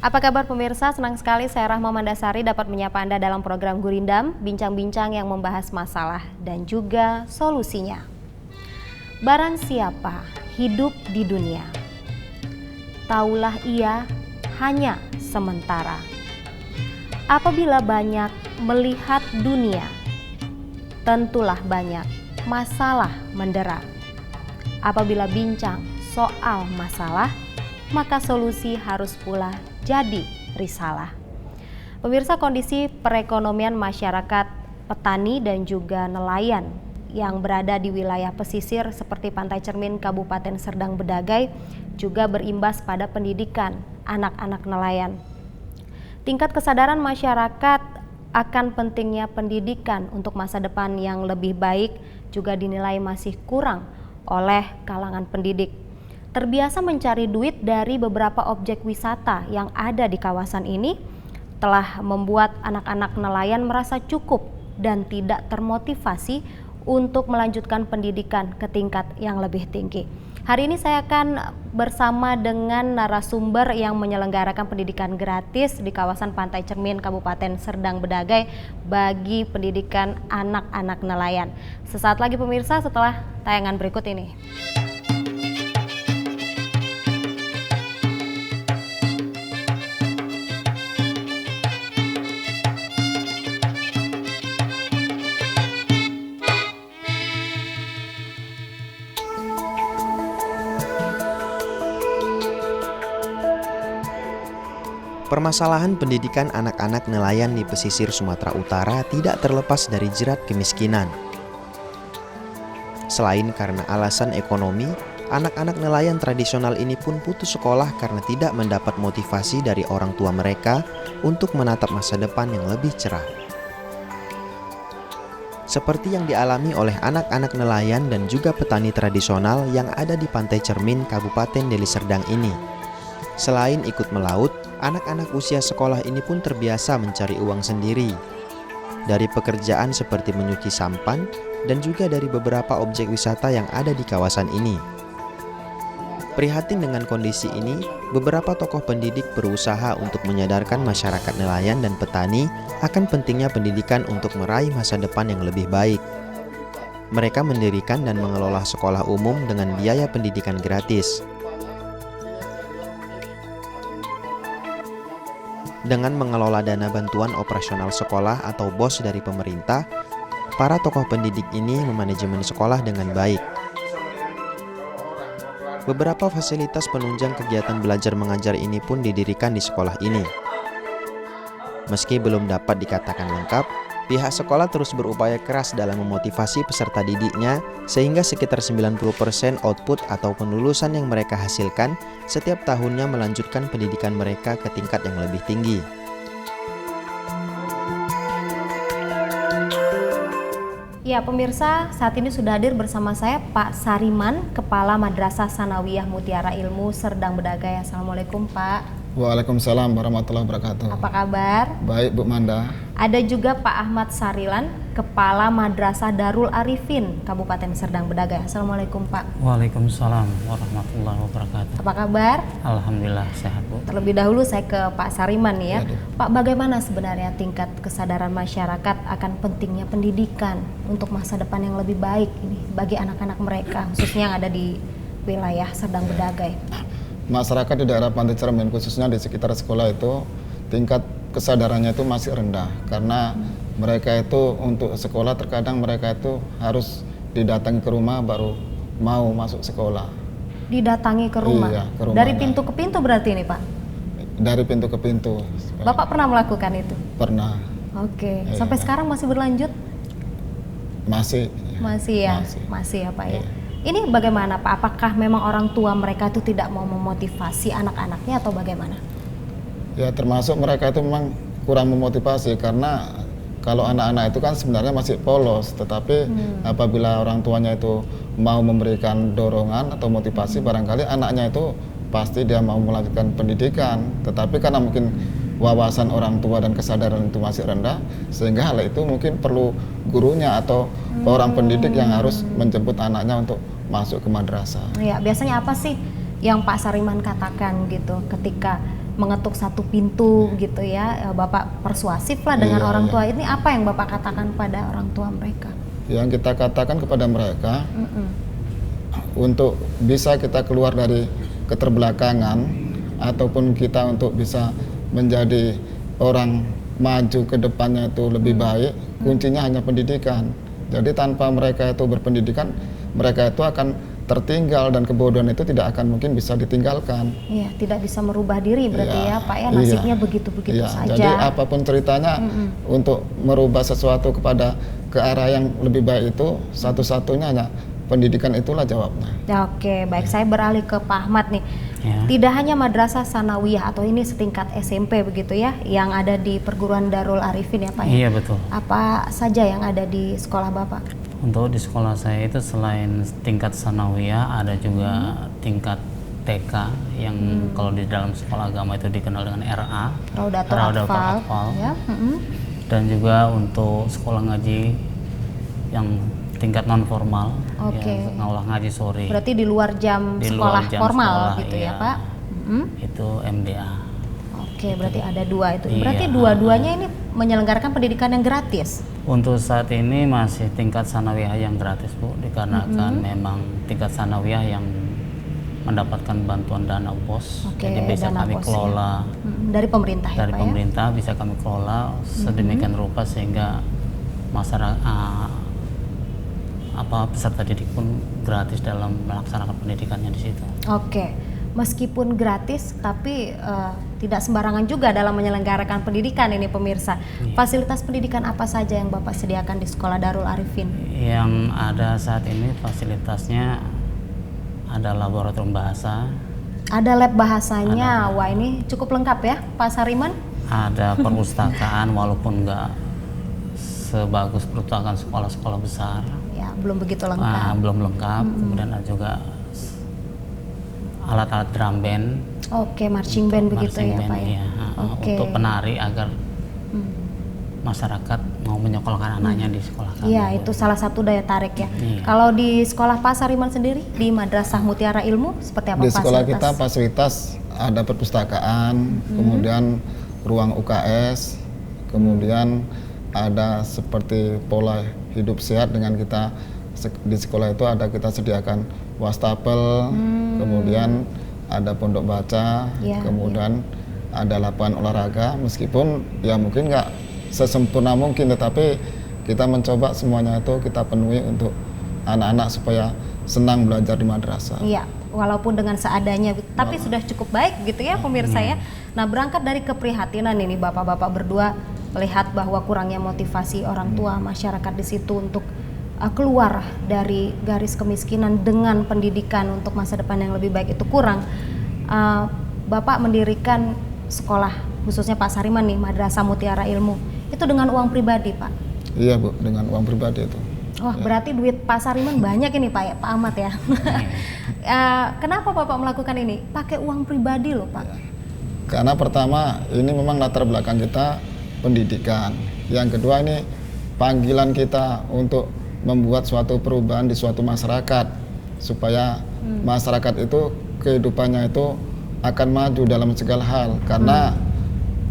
Apa kabar pemirsa? Senang sekali saya Rahma Mandasari dapat menyapa Anda dalam program Gurindam, bincang-bincang yang membahas masalah dan juga solusinya. Barang siapa hidup di dunia, taulah ia hanya sementara. Apabila banyak melihat dunia, tentulah banyak masalah mendera. Apabila bincang soal masalah, maka solusi harus pula jadi risalah. Pemirsa, kondisi perekonomian masyarakat petani dan juga nelayan yang berada di wilayah pesisir seperti Pantai Cermin Kabupaten Serdang Bedagai juga berimbas pada pendidikan anak-anak nelayan. Tingkat kesadaran masyarakat akan pentingnya pendidikan untuk masa depan yang lebih baik juga dinilai masih kurang oleh kalangan pendidik. Terbiasa mencari duit dari beberapa objek wisata yang ada di kawasan ini telah membuat anak-anak nelayan merasa cukup dan tidak termotivasi untuk melanjutkan pendidikan ke tingkat yang lebih tinggi. Hari ini saya akan bersama dengan narasumber yang menyelenggarakan pendidikan gratis di kawasan Pantai Cermin Kabupaten Serdang Bedagai bagi pendidikan anak-anak nelayan. Sesaat lagi pemirsa setelah tayangan berikut ini. Permasalahan pendidikan anak-anak nelayan di pesisir Sumatera Utara tidak terlepas dari jerat kemiskinan. Selain karena alasan ekonomi, anak-anak nelayan tradisional ini pun putus sekolah karena tidak mendapat motivasi dari orang tua mereka untuk menatap masa depan yang lebih cerah. Seperti yang dialami oleh anak-anak nelayan dan juga petani tradisional yang ada di Pantai Cermin Kabupaten Deli Serdang ini. Selain ikut melaut, anak-anak usia sekolah ini pun terbiasa mencari uang sendiri. Dari pekerjaan seperti menyuci sampan dan juga dari beberapa objek wisata yang ada di kawasan ini. Prihatin dengan kondisi ini, beberapa tokoh pendidik berusaha untuk menyadarkan masyarakat nelayan dan petani akan pentingnya pendidikan untuk meraih masa depan yang lebih baik. Mereka mendirikan dan mengelola sekolah umum dengan biaya pendidikan gratis. Dengan mengelola dana bantuan operasional sekolah atau BOS dari pemerintah, para tokoh pendidik ini memanajemen sekolah dengan baik. Beberapa fasilitas penunjang kegiatan belajar mengajar ini pun didirikan di sekolah ini. Meski belum dapat dikatakan lengkap, pihak sekolah terus berupaya keras dalam memotivasi peserta didiknya sehingga sekitar 90% output atau penlulusan yang mereka hasilkan setiap tahunnya melanjutkan pendidikan mereka ke tingkat yang lebih tinggi. Ya pemirsa, saat ini sudah hadir bersama saya Pak Sariman, Kepala Madrasah Sanawiyah Mutiara Ilmu Serdang Bedagai. Assalamualaikum Pak. Waalaikumsalam warahmatullahi wabarakatuh. Apa kabar? Baik Bu Manda. Ada juga Pak Ahmad Sarilan, Kepala Madrasah Darul Arifin, Kabupaten Serdang Bedagai. Assalamualaikum Pak. Waalaikumsalam warahmatullahi wabarakatuh. Apa kabar? Alhamdulillah sehat Bu. Terlebih dahulu saya ke Pak Sariman ya. Aduh. Pak, bagaimana sebenarnya tingkat kesadaran masyarakat akan pentingnya pendidikan untuk masa depan yang lebih baik ini bagi anak-anak mereka, khususnya yang ada di wilayah Serdang Bedagai? Masyarakat di daerah Pantai Cermin khususnya di sekitar sekolah itu tingkat kesadarannya itu masih rendah karena mereka itu untuk sekolah terkadang mereka itu harus didatangi ke rumah baru mau masuk sekolah. Didatangi ke rumah? Iya, ke rumah. Dari pintu ke pintu berarti ini Pak? Dari pintu ke pintu. Bapak pernah melakukan itu? Pernah. Oke, Iya. sampai sekarang masih berlanjut? Masih. Masih ya? Masih ya Pak ya? Iya. Ini bagaimana Pak? Apakah memang orang tua mereka itu tidak mau memotivasi anak-anaknya atau bagaimana? Ya termasuk mereka itu memang kurang memotivasi karena kalau anak-anak itu kan sebenarnya masih polos, tetapi apabila orang tuanya itu mau memberikan dorongan atau motivasi, barangkali anaknya itu pasti dia mau melanjutkan pendidikan, tetapi karena mungkin wawasan orang tua dan kesadaran itu masih rendah, sehingga hal itu mungkin perlu gurunya atau orang pendidik yang harus menjemput anaknya untuk masuk ke madrasah. Ya, biasanya apa sih yang Pak Sariman katakan gitu ketika mengetuk satu pintu gitu ya. Bapak persuasif lah dengan Iya, orang iya. tua. Ini apa yang Bapak katakan pada orang tua mereka? Yang kita katakan kepada mereka, untuk bisa kita keluar dari keterbelakangan ataupun kita untuk bisa menjadi orang maju ke depannya itu lebih baik, kuncinya hanya pendidikan. Jadi tanpa mereka itu berpendidikan, mereka itu akan tertinggal dan kebodohan itu tidak akan mungkin bisa ditinggalkan. Iya, tidak bisa merubah diri berarti Iya, ya Pak ya, iya. nasibnya begitu-begitu Iya, saja. jadi apapun ceritanya untuk merubah sesuatu kepada ke arah yang lebih baik itu satu-satunya hanya pendidikan, itulah jawabnya. Ya, oke, baik, saya beralih ke Pak Ahmad nih. Ya. Tidak hanya madrasah sanawiyah atau ini setingkat SMP begitu ya, yang ada di perguruan Darul Arifin ya Pak ya? Iya betul. Apa saja yang ada di sekolah Bapak? Untuk di sekolah saya itu selain tingkat sanawiyah ada juga tingkat TK yang kalau di dalam sekolah agama itu dikenal dengan RA, Raudatul Raudatul Atfal, Atfal. ya. Dan juga untuk sekolah ngaji yang tingkat non formal, Oke. yang ngolah ngaji sore. Berarti di luar jam Di sekolah luar jam formal sekolah, gitu ya iya. Pak? Itu MDA. Oke, berarti ada dua itu. Iya. Berarti dua-duanya ini menyelenggarakan pendidikan yang gratis. Untuk saat ini masih tingkat sanawiyah yang gratis Bu, dikarenakan memang tingkat sanawiyah yang mendapatkan bantuan dana BOS. Oke, Jadi bisa dana kami BOS, kelola Dari pemerintah ya dari Pak pemerintah, bisa kami kelola sedemikian rupa sehingga masyarakat peserta didik pun gratis dalam melaksanakan pendidikannya di situ. ya? Oke. Meskipun gratis, tapi tidak sembarangan juga dalam menyelenggarakan pendidikan ini pemirsa. Fasilitas pendidikan apa saja yang Bapak sediakan di Sekolah Darul Arifin? Yang ada saat ini fasilitasnya ada laboratorium bahasa, Ada lab bahasanya. Wah, ini cukup lengkap ya Pak Sariman? ada perpustakaan walaupun nggak sebagus perpustakaan sekolah-sekolah besar, Ya, belum begitu lengkap. belum lengkap. Kemudian ada juga alat-alat drum band, Oke, marching band begitu marching ya band, Pak ya? iya. Oke. Untuk penari agar masyarakat mau menyekolahkan anaknya di sekolah kami. Iya, Bu. itu salah satu daya tarik ya. Iya. Kalau di sekolah Pak Sariman sendiri, di Madrasah Mutiara Ilmu, seperti apa Di sekolah fasilitas? kita fasilitas ada perpustakaan, kemudian ruang UKS, kemudian ada seperti pola hidup sehat dengan kita di sekolah itu ada kita sediakan wastafel, kemudian ada pondok baca, Iya, kemudian ada lapangan olahraga, meskipun ya mungkin nggak sesempurna mungkin, tetapi kita mencoba semuanya itu kita penuhi untuk anak-anak supaya senang belajar di madrasah. Iya, walaupun dengan seadanya, tapi sudah cukup baik gitu ya pemirsa ya. Nah, berangkat dari keprihatinan ini bapak-bapak berdua melihat bahwa kurangnya motivasi orang tua masyarakat di situ untuk keluar dari garis kemiskinan dengan pendidikan untuk masa depan yang lebih baik itu kurang. Bapak mendirikan sekolah khususnya Pak Sariman nih, Madrasah Mutiara Ilmu, itu dengan uang pribadi Pak? Iya Bu, dengan uang pribadi itu. Wah, berarti duit Pak Sariman banyak ini Pak, ya, Pak Ahmad ya. Kenapa Bapak melakukan ini? Pakai uang pribadi loh Pak. Karena pertama ini memang latar belakang kita pendidikan. Yang kedua ini panggilan kita untuk membuat suatu perubahan di suatu masyarakat supaya masyarakat itu kehidupannya itu akan maju dalam segala hal. Karena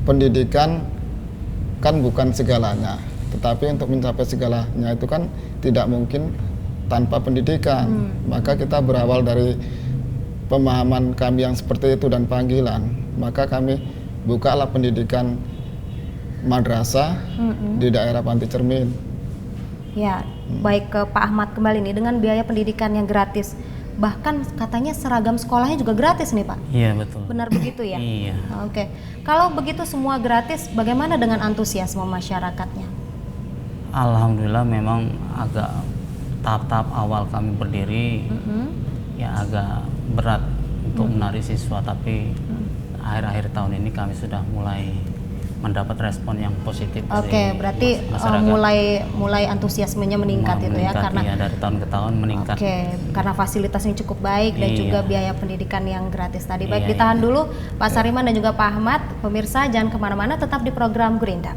pendidikan kan bukan segalanya, tetapi untuk mencapai segalanya itu kan tidak mungkin tanpa pendidikan. Maka kita berawal dari pemahaman kami yang seperti itu dan panggilan, maka kami bukalah pendidikan madrasah di daerah Panti Cermin. Ya, baik ke Pak Ahmad kembali nih, dengan biaya pendidikan yang gratis. Bahkan katanya seragam sekolahnya juga gratis nih Pak. Iya betul. Benar begitu ya? Iya. Oke. Kalau begitu semua gratis, bagaimana dengan antusiasme masyarakatnya? Alhamdulillah memang agak tahap-tahap awal kami berdiri ya agak berat untuk menarik siswa, tapi akhir-akhir tahun ini kami sudah mulai mendapat respon yang positif. Oke, dari berarti masyarakat. mulai antusiasmenya meningkat itu ya, karena iya, dari tahun ke tahun meningkat. Oke, karena fasilitasnya cukup baik dan Iya. juga biaya pendidikan yang gratis tadi. Baik, Iya, ditahan dulu Pak Sariman dan juga Pak Ahmad. Pemirsa jangan kemana-mana, tetap di program Gurindam.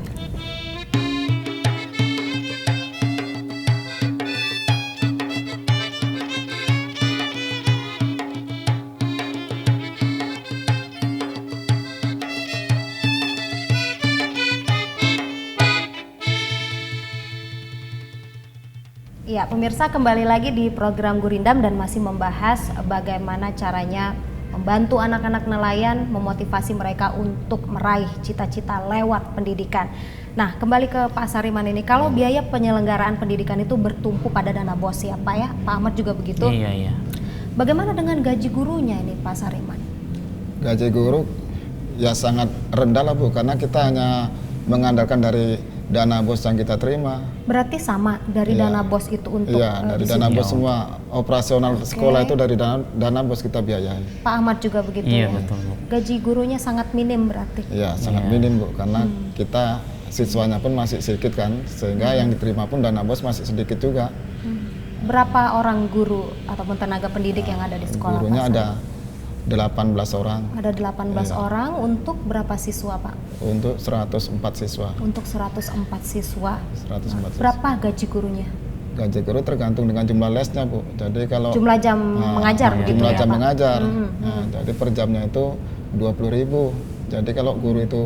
Ya, pemirsa, kembali lagi di program Gurindam dan masih membahas bagaimana caranya membantu anak-anak nelayan, memotivasi mereka untuk meraih cita-cita lewat pendidikan. Nah, kembali ke Pak Sariman ini, kalau biaya penyelenggaraan pendidikan itu bertumpu pada dana BOS ya Pak ya, Pak Ahmad juga begitu. Iya, iya. Bagaimana dengan gaji gurunya ini Pak Sariman? Gaji guru ya sangat rendah lah Bu, karena kita hanya mengandalkan dari dana BOS yang kita terima. Berarti sama dari Iya. dana BOS itu untuk Iya, dari dana BOS semua operasional sekolah itu dari dana BOS kita biayai. Pak Ahmad juga begitu Iya, ya? betul, Bu. Gaji gurunya sangat minim berarti? Iya, sangat minim Bu, karena kita siswanya pun masih sedikit kan, sehingga yang diterima pun dana BOS masih sedikit juga. Berapa orang guru ataupun tenaga pendidik yang ada di sekolah? Gurunya Pak ada 18 orang Ada 18 Iya. orang untuk berapa siswa Pak? untuk 104 siswa. Untuk 104 siswa. 104 siswa. Berapa gaji gurunya? Gaji guru tergantung dengan jumlah lesnya Bu. Jadi kalau Jumlah jam mengajar begitu jumlah ya jam Pak? mengajar, nah, jadi per jamnya itu 20.000. Jadi kalau guru itu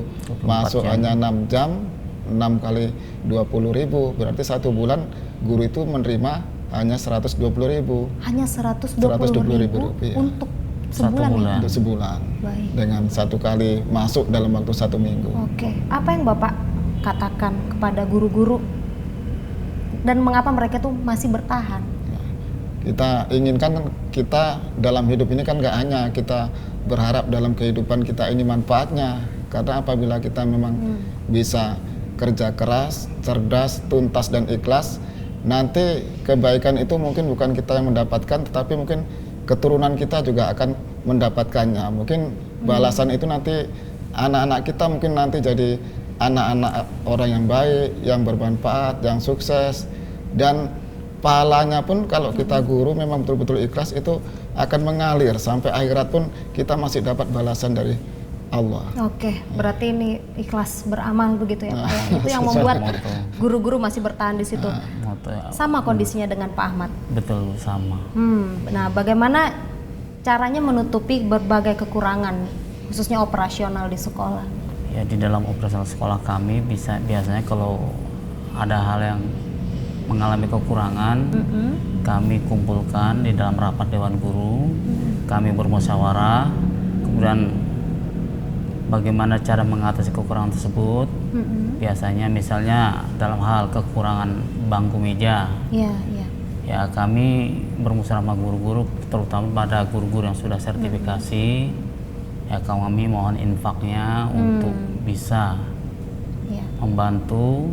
masuk jam. hanya 6 jam, 6 kali 20.000, berarti 1 bulan guru itu menerima hanya 120.000 Hanya 120.000 rupiah. untuk Satu sebulan ya? bulan. untuk sebulan. Baik. Dengan 1 kali masuk dalam waktu 1 minggu. Oke, apa yang Bapak katakan kepada guru-guru dan mengapa mereka tuh masih bertahan? Kita inginkan kan, kita dalam hidup ini kan nggak hanya kita berharap dalam kehidupan kita ini manfaatnya, karena apabila kita memang bisa kerja keras, cerdas, tuntas dan ikhlas, nanti kebaikan itu mungkin bukan kita yang mendapatkan, tetapi mungkin keturunan kita juga akan mendapatkannya. Mungkin balasan itu nanti anak-anak kita mungkin nanti jadi anak-anak orang yang baik, yang bermanfaat, yang sukses, dan pahalanya pun kalau kita guru memang betul-betul ikhlas itu akan mengalir sampai akhirat pun kita masih dapat balasan dari Allah. Oke, berarti ini ikhlas beramal begitu ya Pak ya? Itu yang membuat guru-guru masih bertahan di situ. Moto ya, Sama kondisinya dengan Pak Ahmad. betul sama. Nah, bagaimana caranya menutupi berbagai kekurangan, khususnya operasional di sekolah? Ya, di dalam operasional sekolah kami biasanya kalau ada hal yang mengalami kekurangan, kami kumpulkan di dalam rapat dewan guru, kami bermusyawarah, kemudian bagaimana cara mengatasi kekurangan tersebut. Biasanya misalnya dalam hal kekurangan bangku meja, Iya, iya. ya kami bermusyawarah sama guru-guru, terutama pada guru-guru yang sudah sertifikasi, ya kami mohon infaknya untuk bisa Iya. membantu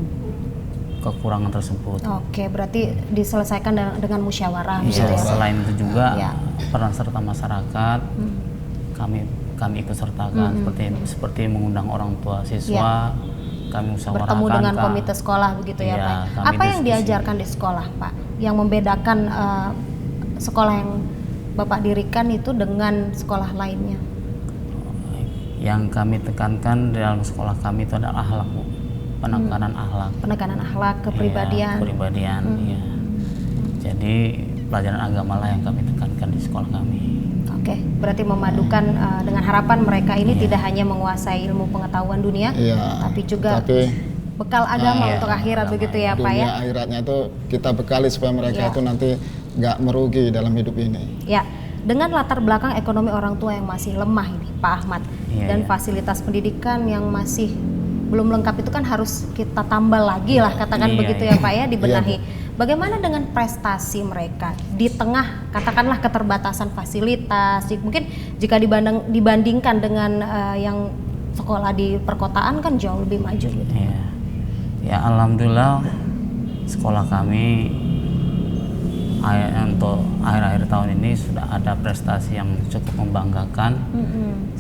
kekurangan tersebut. Oke, berarti diselesaikan dengan musyawarah. Ya, gitu ya. selain itu juga Ya. peran serta masyarakat kami ikut sertakan seperti mengundang orang tua siswa, kami musyawarahkan, Bertemu dengan Kak. komite sekolah begitu ya Iya, Pak. kami Apa yang diskusi. diajarkan di sekolah Pak? Yang membedakan sekolah yang Bapak dirikan itu dengan sekolah lainnya? Yang kami tekankan dalam sekolah kami itu adalah akhlak, Bu. Penekanan akhlak. Penekanan akhlak, kepribadian. Ya, kepribadian, ya. Jadi pelajaran agama lah yang kami tekankan di sekolah kami. Oke, berarti memadukan dengan harapan mereka ini tidak hanya menguasai ilmu pengetahuan dunia, Iya. tapi juga Tapi bekal agama Iya, untuk akhirat agama. begitu ya Pak dunia ya? akhiratnya itu kita bekali supaya mereka Iya. itu nanti nggak merugi dalam hidup ini. Ya, dengan latar belakang ekonomi orang tua yang masih lemah ini Pak Ahmad, Iya, dan iya. fasilitas pendidikan yang masih belum lengkap itu kan harus kita tambah lagi lah, katakan Iya, begitu iya. ya Pak ya, dibenahi. Bagaimana dengan prestasi mereka di tengah katakanlah keterbatasan fasilitas? Mungkin jika dibandingkan dengan yang sekolah di perkotaan kan jauh lebih maju gitu. Ya, ya alhamdulillah sekolah kami untuk akhir-akhir tahun ini sudah ada prestasi yang cukup membanggakan.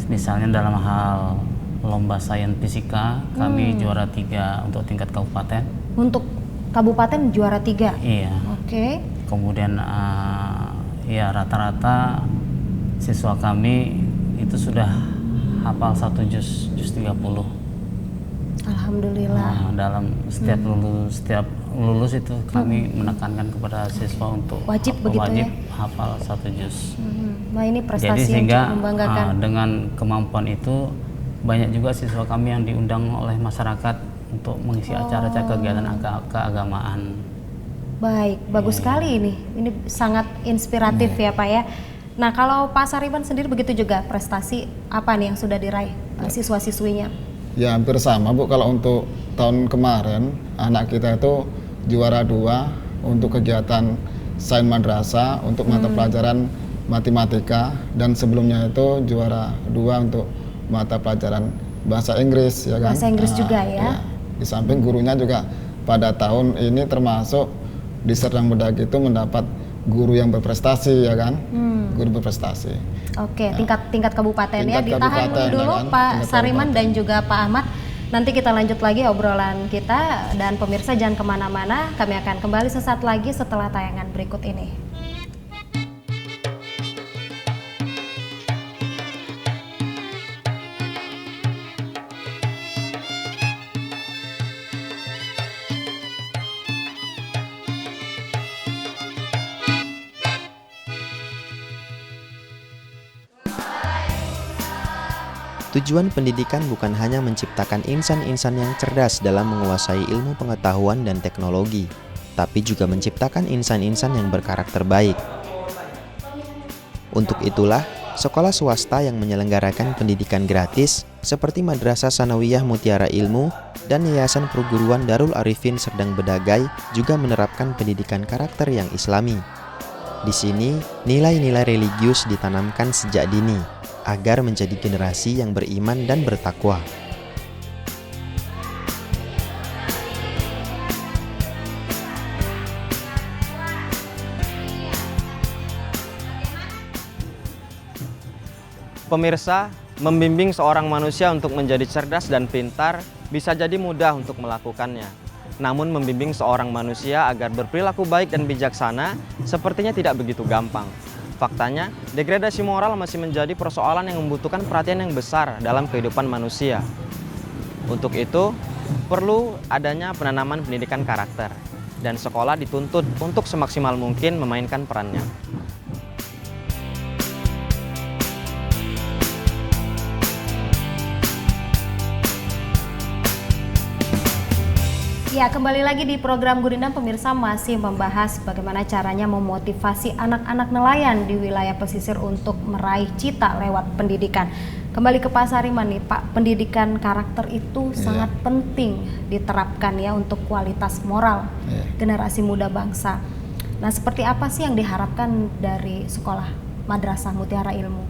Misalnya dalam hal lomba sains fisika kami juara 3 untuk tingkat kabupaten. Untuk kabupaten juara 3. Iya. Oke. Kemudian ya rata-rata siswa kami itu sudah hafal 1 juz 30. Alhamdulillah. Nah, dalam setiap lulus itu kami menekankan kepada siswa untuk Wajib begitu wajib ya? hafal 1 juz. Nah, ini Jadi prestasi yang sehingga cukup membanggakan. dengan kemampuan itu banyak juga siswa kami yang diundang oleh masyarakat untuk mengisi acara-acara kegiatan keagamaan. Baik, bagus sekali ini. Ini sangat inspiratif ya Pak ya. Nah kalau Pak Sariban sendiri begitu juga, prestasi apa nih yang sudah diraih siswa-siswinya? Ya hampir sama Bu, kalau untuk tahun kemarin anak kita itu juara 2 untuk kegiatan sains madrasah untuk mata pelajaran matematika, dan sebelumnya itu juara 2 untuk mata pelajaran bahasa Inggris ya kan. Bahasa Inggris juga ya. Di samping gurunya juga pada tahun ini termasuk di Serdang Bedagai itu mendapat guru yang berprestasi ya kan. Guru berprestasi. Oke, tingkat kabupaten ya. Tingkat Ditahan kabupaten, dulu ya kan? Pak Tingkat Sariman kabupaten. dan juga Pak Ahmad. Nanti kita lanjut lagi obrolan kita, dan pemirsa jangan kemana-mana. Kami akan kembali sesaat lagi setelah tayangan berikut ini. Tujuan pendidikan bukan hanya menciptakan insan-insan yang cerdas dalam menguasai ilmu pengetahuan dan teknologi, tapi juga menciptakan insan-insan yang berkarakter baik. Untuk itulah, sekolah swasta yang menyelenggarakan pendidikan gratis seperti Madrasah Sanawiyah Mutiara Ilmu dan Yayasan Perguruan Darul Arifin Serdang Bedagai juga menerapkan pendidikan karakter yang islami. Di sini, nilai-nilai religius ditanamkan sejak dini agar menjadi generasi yang beriman dan bertakwa. Pemirsa, membimbing seorang manusia untuk menjadi cerdas dan pintar bisa jadi mudah untuk melakukannya. Namun membimbing seorang manusia agar berperilaku baik dan bijaksana sepertinya tidak begitu gampang. Faktanya, degradasi moral masih menjadi persoalan yang membutuhkan perhatian yang besar dalam kehidupan manusia. Untuk itu, perlu adanya penanaman pendidikan karakter, dan sekolah dituntut untuk semaksimal mungkin memainkan perannya. Ya, kembali lagi di program Gurindam, pemirsa masih membahas bagaimana caranya memotivasi anak-anak nelayan di wilayah pesisir untuk meraih cita lewat pendidikan. Kembali ke Pak Sariman nih, Pak, pendidikan karakter itu sangat penting diterapkan ya untuk kualitas moral generasi muda bangsa. Nah, seperti apa sih yang diharapkan dari sekolah Madrasah Mutiara Ilmu?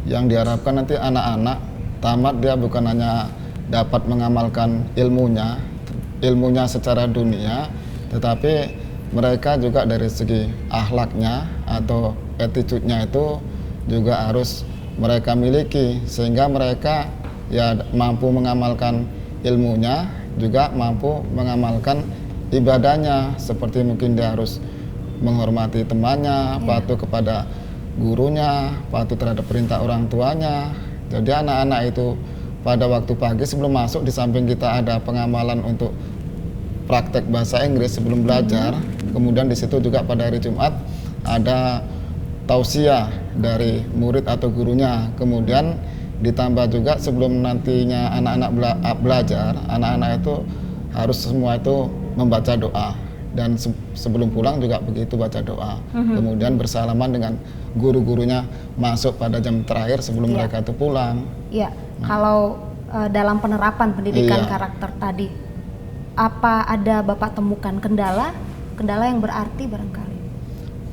Yang diharapkan nanti anak-anak tamat dia bukan hanya dapat mengamalkan ilmunya secara dunia, tetapi mereka juga dari segi akhlaknya atau attitude-nya itu juga harus mereka miliki, sehingga mereka ya mampu mengamalkan ilmunya, juga mampu mengamalkan ibadahnya, seperti mungkin dia harus menghormati temannya, patuh kepada gurunya, patuh terhadap perintah orang tuanya. Jadi anak-anak itu pada waktu pagi sebelum masuk, di samping kita ada pengamalan untuk praktek bahasa Inggris sebelum belajar, kemudian di situ juga pada hari Jumat ada tausiah dari murid atau gurunya, kemudian ditambah juga sebelum nantinya anak-anak belajar, anak-anak itu harus semua itu membaca doa, dan sebelum pulang juga begitu baca doa, kemudian bersalaman dengan guru-gurunya masuk pada jam terakhir sebelum mereka itu pulang. Iya, kalau dalam penerapan pendidikan karakter tadi, apa ada Bapak temukan kendala yang berarti barangkali?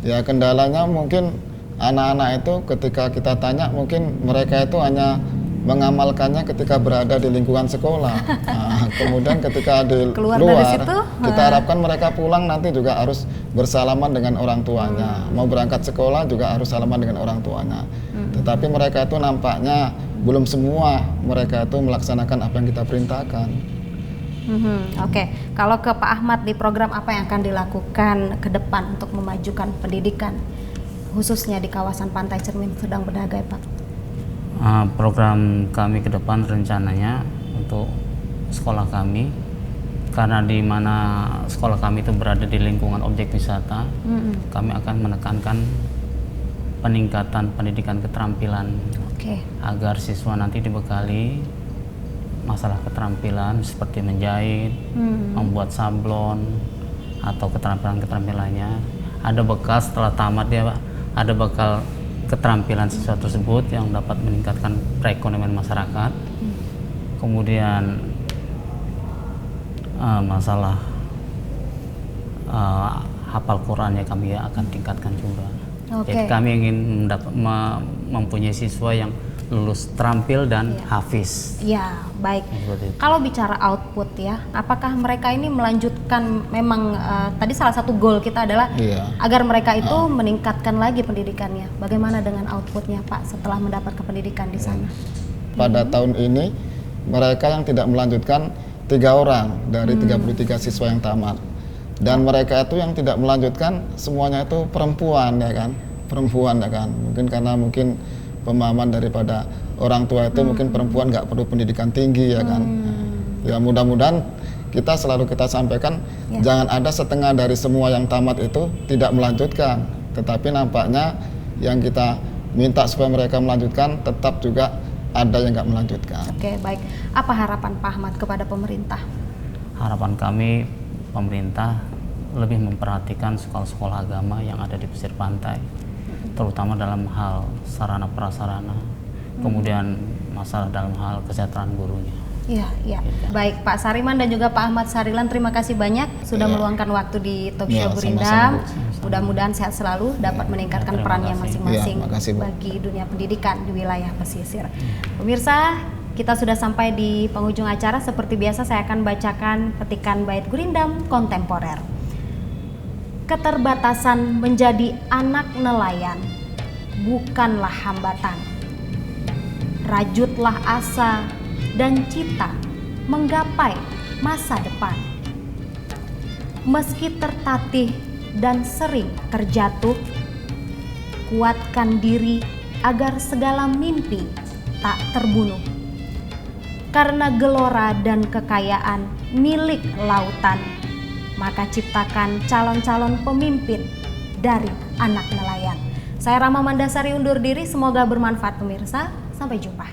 Ya, kendalanya mungkin anak-anak itu ketika kita tanya, mungkin mereka itu hanya mengamalkannya ketika berada di lingkungan sekolah. Nah, kemudian ketika di Keluar luar, dari situ, kita harapkan mereka pulang nanti juga harus bersalaman dengan orang tuanya. Mau berangkat sekolah juga harus salaman dengan orang tuanya. Tetapi mereka itu nampaknya belum semua mereka itu melaksanakan apa yang kita perintahkan. Oke, kalau ke Pak Ahmad, di program apa yang akan dilakukan ke depan untuk memajukan pendidikan, khususnya di kawasan Pantai Cermin Serdang Bedagai, Pak? Program kami ke depan rencananya untuk sekolah kami, karena di mana sekolah kami itu berada di lingkungan objek wisata, kami akan menekankan peningkatan pendidikan keterampilan, agar siswa nanti dibekali masalah keterampilan seperti menjahit, membuat sablon, atau keterampilan-keterampilannya. Ada bekal setelah tamat dia ada bekal keterampilan siswa tersebut yang dapat meningkatkan perekonomian masyarakat. Kemudian masalah hafal Qurannya kami akan tingkatkan juga. Jadi kami ingin mempunyai siswa yang lulus terampil dan hafiz. Ya, baik. Kalau bicara output ya, apakah mereka ini melanjutkan memang tadi salah satu goal kita adalah agar mereka itu meningkatkan lagi pendidikannya. Bagaimana dengan outputnya Pak setelah mendapatkan pendidikan di sana? Pada tahun ini mereka yang tidak melanjutkan 3 orang dari 33 siswa yang tamat. Dan mereka itu yang tidak melanjutkan semuanya itu perempuan ya kan. Mungkin karena pemahaman daripada orang tua itu mungkin perempuan nggak perlu pendidikan tinggi ya kan. Ya mudah-mudahan kita selalu sampaikan jangan ada setengah dari semua yang tamat itu tidak melanjutkan, tetapi nampaknya yang kita minta supaya mereka melanjutkan tetap juga ada yang nggak melanjutkan. Oke, baik. Apa harapan Pak Ahmad kepada pemerintah? Harapan kami pemerintah lebih memperhatikan sekolah-sekolah agama yang ada di pesisir pantai, terutama dalam hal sarana prasarana, kemudian masalah dalam hal kesejahteraan gurunya. Iya. Baik Pak Sariman dan juga Pak Ahmad Sarilan, terima kasih banyak sudah meluangkan waktu di Talk Show Gurindam. Mudah-mudahan sehat selalu, dapat meningkatkan perannya masing-masing bagi dunia pendidikan di wilayah pesisir. Pemirsa, kita sudah sampai di penghujung acara. Seperti biasa saya akan bacakan petikan bait Gurindam kontemporer. Keterbatasan menjadi anak nelayan bukanlah hambatan. Rajutlah asa dan cita menggapai masa depan. Meski tertatih dan sering terjatuh, kuatkan diri agar segala mimpi tak terbunuh. Karena gelora dan kekayaan milik lautan, maka ciptakan calon-calon pemimpin dari anak nelayan. Saya Rahma Mandasari undur diri, semoga bermanfaat pemirsa. Sampai jumpa.